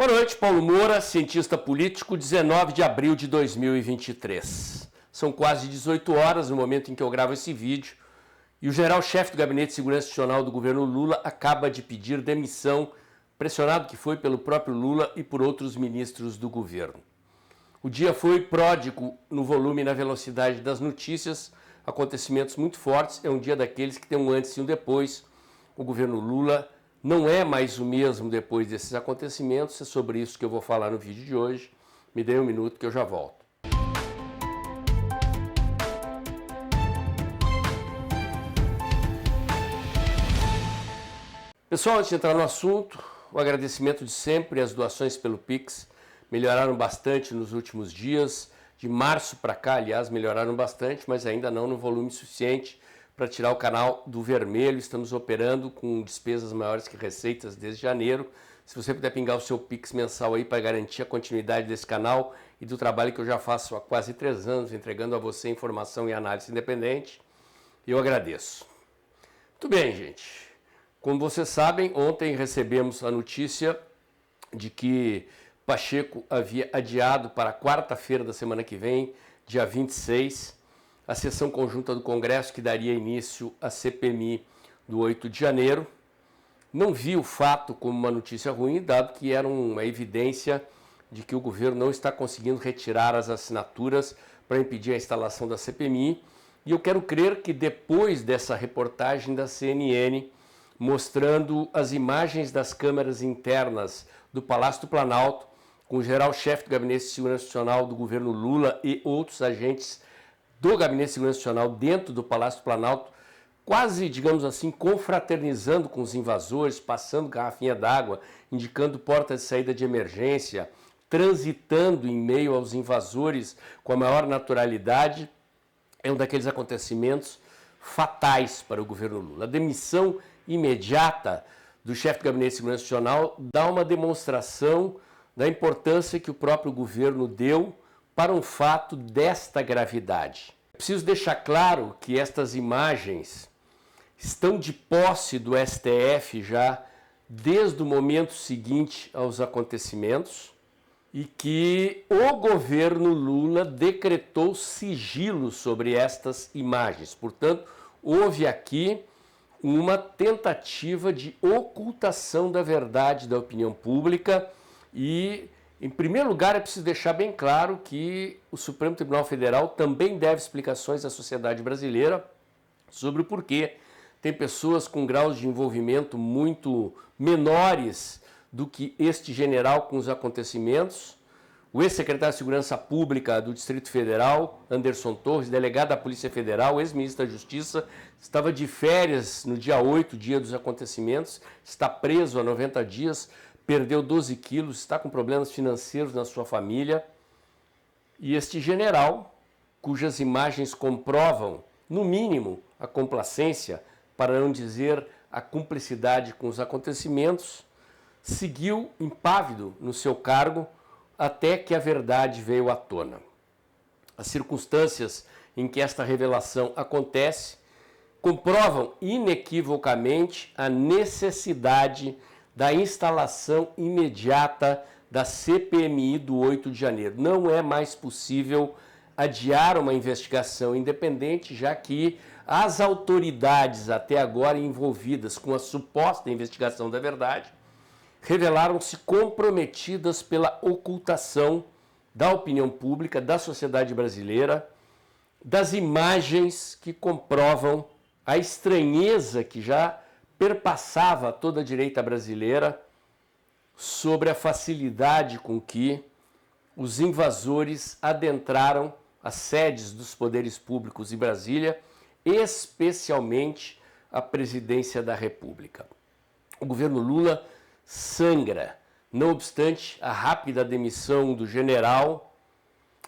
Boa noite, Paulo Moura, cientista político, 19 de abril de 2023. São quase 18 horas no momento em que eu gravo esse vídeo e o general-chefe do Gabinete de Segurança Institucional do governo Lula acaba de pedir demissão, pressionado que foi pelo próprio Lula e por outros ministros do governo. O dia foi pródigo no volume e na velocidade das notícias, acontecimentos muito fortes, é um dia daqueles que tem um antes e um depois. O governo Lula não é mais o mesmo depois desses acontecimentos, é sobre isso que eu vou falar no vídeo de hoje. Me dê um minuto que eu já volto. Pessoal, antes de entrar no assunto, o agradecimento de sempre, as doações pelo Pix melhoraram bastante nos últimos dias. De março para cá, aliás, melhoraram bastante, mas ainda não no volume suficiente para tirar o canal do vermelho. Estamos operando com despesas maiores que receitas desde janeiro. Se você puder pingar o seu Pix mensal aí para garantir a continuidade desse canal e do trabalho que eu já faço há quase 3 anos, entregando a você informação e análise independente, eu agradeço. Muito bem, gente. Como vocês sabem, ontem recebemos a notícia de que Pacheco havia adiado para quarta-feira da semana que vem, dia 26, a sessão conjunta do Congresso que daria início à CPMI do 8 de janeiro. Não vi o fato como uma notícia ruim, dado que era uma evidência de que o governo não está conseguindo retirar as assinaturas para impedir a instalação da CPMI. E eu quero crer que depois dessa reportagem da CNN, mostrando as imagens das câmeras internas do Palácio do Planalto, com o general-chefe do Gabinete de Segurança Institucional do governo Lula e outros agentes do Gabinete de Segurança Institucional dentro do Palácio do Planalto, quase, digamos assim, confraternizando com os invasores, passando garrafinha d'água, indicando porta de saída de emergência, transitando em meio aos invasores com a maior naturalidade, é um daqueles acontecimentos fatais para o governo Lula. A demissão imediata do chefe do Gabinete de Segurança Institucional dá uma demonstração da importância que o próprio governo deu para um fato desta gravidade. Preciso deixar claro que estas imagens estão de posse do STF já desde o momento seguinte aos acontecimentos e que o governo Lula decretou sigilo sobre estas imagens. Portanto, houve aqui uma tentativa de ocultação da verdade da opinião pública e, em primeiro lugar, é preciso deixar bem claro que o Supremo Tribunal Federal também deve explicações à sociedade brasileira sobre o porquê tem pessoas com graus de envolvimento muito menores do que este general com os acontecimentos. O ex-secretário de Segurança Pública do Distrito Federal, Anderson Torres, delegado da Polícia Federal, ex-ministro da Justiça, estava de férias no dia 8, dia dos acontecimentos, está preso há 90 dias, perdeu 12 quilos, está com problemas financeiros na sua família. E este general, cujas imagens comprovam, no mínimo, a complacência, para não dizer a cumplicidade com os acontecimentos, seguiu impávido no seu cargo até que a verdade veio à tona. As circunstâncias em que esta revelação acontece comprovam inequivocamente a necessidade da instalação imediata da CPMI do 8 de janeiro. Não é mais possível adiar uma investigação independente, já que as autoridades até agora envolvidas com a suposta investigação da verdade revelaram-se comprometidas pela ocultação da opinião pública, da sociedade brasileira, das imagens que comprovam a estranheza que já perpassava toda a direita brasileira sobre a facilidade com que os invasores adentraram as sedes dos poderes públicos em Brasília, especialmente a presidência da República. O governo Lula sangra. Não obstante a rápida demissão do general,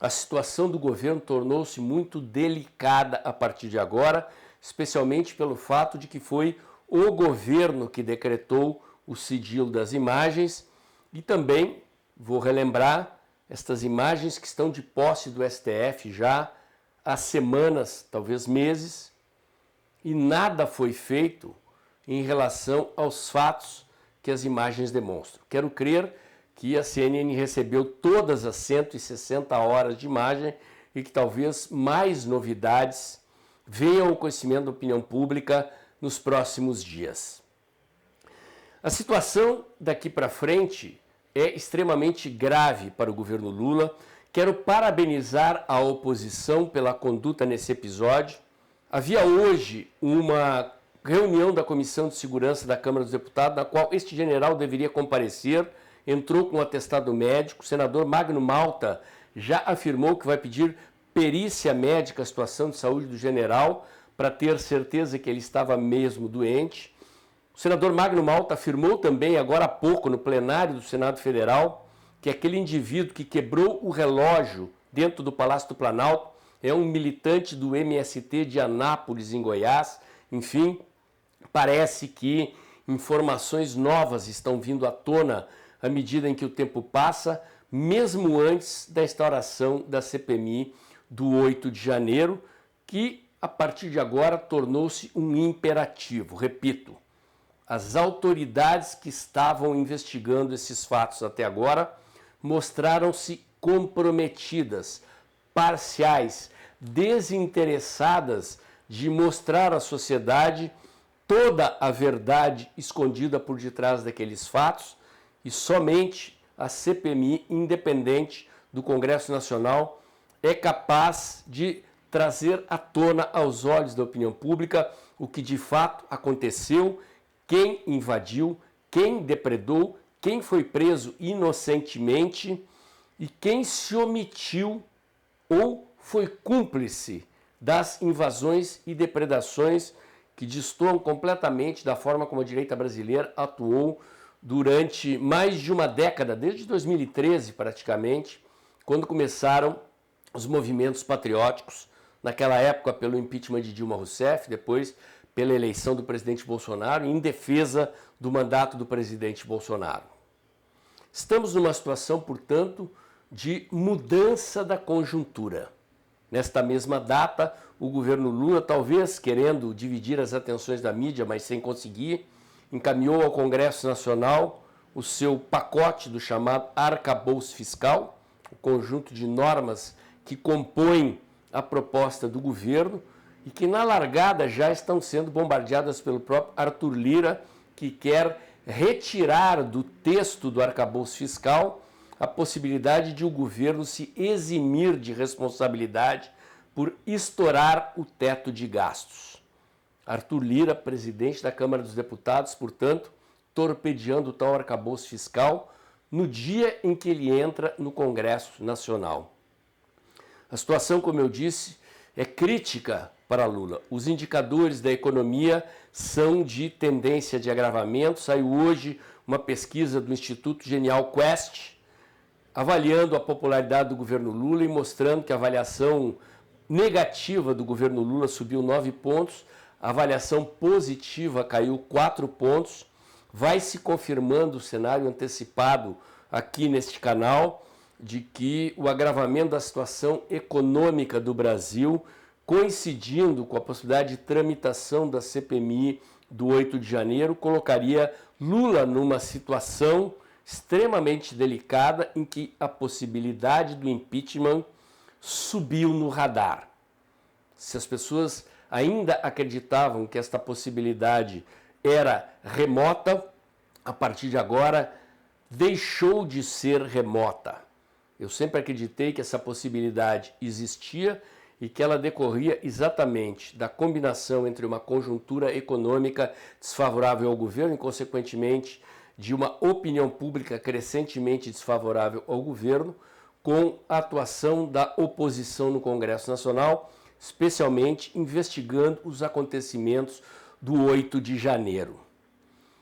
a situação do governo tornou-se muito delicada a partir de agora, especialmente pelo fato de que foi o governo que decretou o sigilo das imagens e também, vou relembrar, estas imagens que estão de posse do STF já há semanas, talvez meses, e nada foi feito em relação aos fatos que as imagens demonstram. Quero crer que a CNN recebeu todas as 160 horas de imagem e que talvez mais novidades venham ao conhecimento da opinião pública nos próximos dias. A situação daqui para frente é extremamente grave para o governo Lula. Quero parabenizar a oposição pela conduta nesse episódio. Havia hoje uma reunião da Comissão de Segurança da Câmara dos Deputados, na qual este general deveria comparecer, entrou com um atestado médico. O senador Magno Malta já afirmou que vai pedir perícia médica à situação de saúde do general para ter certeza que ele estava mesmo doente. O senador Magno Malta afirmou também, agora há pouco, no plenário do Senado Federal, que aquele indivíduo que quebrou o relógio dentro do Palácio do Planalto é um militante do MST de Anápolis, em Goiás. Enfim, parece que informações novas estão vindo à tona à medida em que o tempo passa, mesmo antes da instauração da CPMI do 8 de janeiro, que a partir de agora tornou-se um imperativo. Repito, as autoridades que estavam investigando esses fatos até agora mostraram-se comprometidas, parciais, desinteressadas de mostrar à sociedade toda a verdade escondida por detrás daqueles fatos, e somente a CPMI independente do Congresso Nacional é capaz de trazer à tona aos olhos da opinião pública o que de fato aconteceu, quem invadiu, quem depredou, quem foi preso inocentemente e quem se omitiu ou foi cúmplice das invasões e depredações que destoam completamente da forma como a direita brasileira atuou durante mais de uma década, desde 2013 praticamente, quando começaram os movimentos patrióticos, naquela época pelo impeachment de Dilma Rousseff, depois pela eleição do presidente Bolsonaro, em defesa do mandato do presidente Bolsonaro. Estamos numa situação, portanto, de mudança da conjuntura. Nesta mesma data, o governo Lula, talvez querendo dividir as atenções da mídia, mas sem conseguir, encaminhou ao Congresso Nacional o seu pacote do chamado arcabouço fiscal, o conjunto de normas que compõem a proposta do governo e que na largada já estão sendo bombardeadas pelo próprio Arthur Lira, que quer retirar do texto do arcabouço fiscal a possibilidade de o governo se eximir de responsabilidade por estourar o teto de gastos. Arthur Lira, presidente da Câmara dos Deputados, portanto, torpedeando o tal arcabouço fiscal no dia em que ele entra no Congresso Nacional. A situação, como eu disse, é crítica para Lula. Os indicadores da economia são de tendência de agravamento. Saiu hoje uma pesquisa do Instituto Genial Quest, avaliando a popularidade do governo Lula e mostrando que a avaliação negativa do governo Lula subiu 9 pontos, a avaliação positiva caiu 4 pontos. Vai se confirmando o cenário antecipado aqui neste canal de que o agravamento da situação econômica do Brasil, coincidindo com a possibilidade de tramitação da CPMI do 8 de janeiro, colocaria Lula numa situação extremamente delicada em que a possibilidade do impeachment subiu no radar. Se as pessoas ainda acreditavam que esta possibilidade era remota, a partir de agora deixou de ser remota. Eu sempre acreditei que essa possibilidade existia e que ela decorria exatamente da combinação entre uma conjuntura econômica desfavorável ao governo e, consequentemente, de uma opinião pública crescentemente desfavorável ao governo, com a atuação da oposição no Congresso Nacional, especialmente investigando os acontecimentos do 8 de janeiro.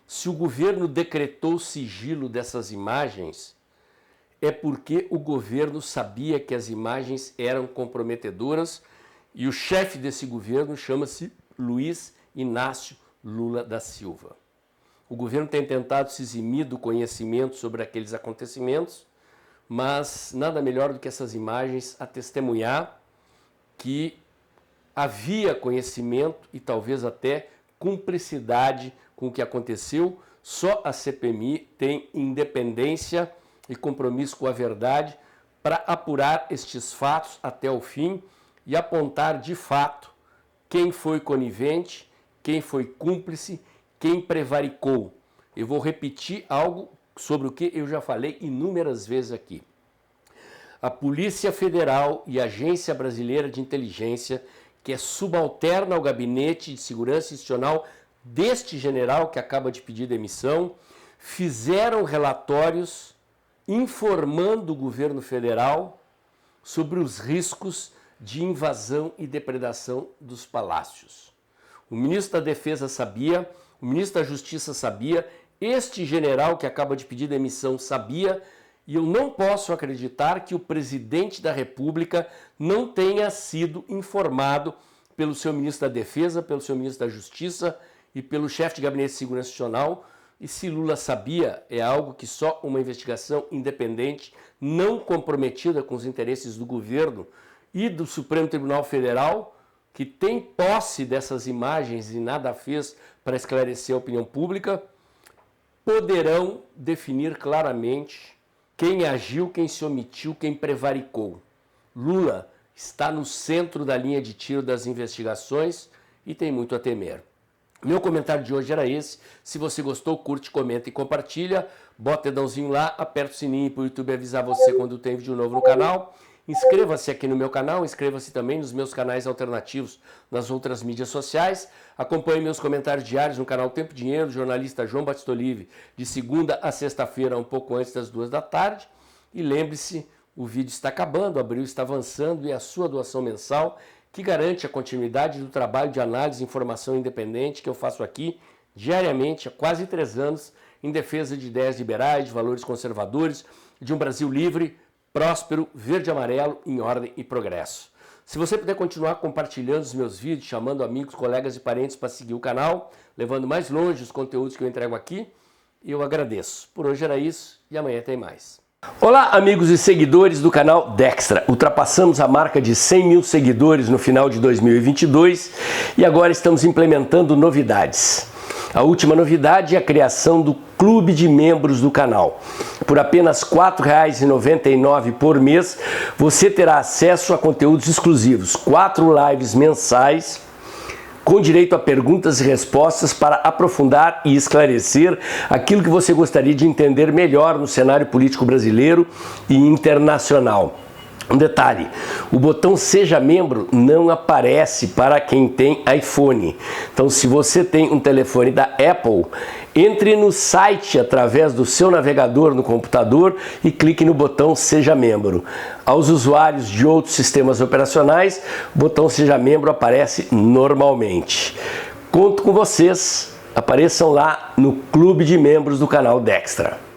Se o governo decretou sigilo dessas imagens, é porque o governo sabia que as imagens eram comprometedoras e o chefe desse governo chama-se Luiz Inácio Lula da Silva. O governo tem tentado se eximir do conhecimento sobre aqueles acontecimentos, mas nada melhor do que essas imagens a testemunhar que havia conhecimento e talvez até cumplicidade com o que aconteceu. Só a CPMI tem independência e compromisso com a verdade para apurar estes fatos até o fim e apontar de fato quem foi conivente, quem foi cúmplice, quem prevaricou. Eu vou repetir algo sobre o que eu já falei inúmeras vezes aqui. A Polícia Federal e a Agência Brasileira de Inteligência, que é subalterna ao Gabinete de Segurança Institucional deste general que acaba de pedir demissão, fizeram relatórios informando o governo federal sobre os riscos de invasão e depredação dos palácios. O ministro da Defesa sabia, o ministro da Justiça sabia, este general que acaba de pedir demissão sabia, e eu não posso acreditar que o presidente da República não tenha sido informado pelo seu ministro da Defesa, pelo seu ministro da Justiça e pelo chefe de Gabinete de Segurança Institucional. E se Lula sabia, é algo que só uma investigação independente, não comprometida com os interesses do governo e do Supremo Tribunal Federal, que tem posse dessas imagens e nada fez para esclarecer a opinião pública, poderão definir claramente quem agiu, quem se omitiu, quem prevaricou. Lula está no centro da linha de tiro das investigações e tem muito a temer. Meu comentário de hoje era esse. Se você gostou, curte, comenta e compartilha. Bota o dedãozinho lá, aperta o sininho para o YouTube avisar você quando tem vídeo novo no canal. Inscreva-se aqui no meu canal, inscreva-se também nos meus canais alternativos nas outras mídias sociais. Acompanhe meus comentários diários no canal Tempo e Dinheiro, do jornalista João Batista Olive, de segunda a sexta-feira, um pouco antes das 2 da tarde. E lembre-se, o vídeo está acabando, o abril está avançando e a sua doação mensal, que garante a continuidade do trabalho de análise e informação independente que eu faço aqui diariamente há quase 3 anos, em defesa de ideias liberais, de valores conservadores, de um Brasil livre, próspero, verde e amarelo, em ordem e progresso. Se você puder continuar compartilhando os meus vídeos, chamando amigos, colegas e parentes para seguir o canal, levando mais longe os conteúdos que eu entrego aqui, eu agradeço. Por hoje era isso e amanhã tem mais. Olá, amigos e seguidores do canal Dextra. Ultrapassamos a marca de 100 mil seguidores no final de 2022 e agora estamos implementando novidades. A última novidade é a criação do clube de membros do canal. Por apenas R$ 4,99 por mês, você terá acesso a conteúdos exclusivos, 4 lives mensais, com direito a perguntas e respostas para aprofundar e esclarecer aquilo que você gostaria de entender melhor no cenário político brasileiro e internacional. Um detalhe, o botão Seja Membro não aparece para quem tem iPhone. Então, se você tem um telefone da Apple, entre no site através do seu navegador no computador e clique no botão Seja Membro. Aos usuários de outros sistemas operacionais, o botão Seja Membro aparece normalmente. Conto com vocês, apareçam lá no clube de membros do canal Dextra.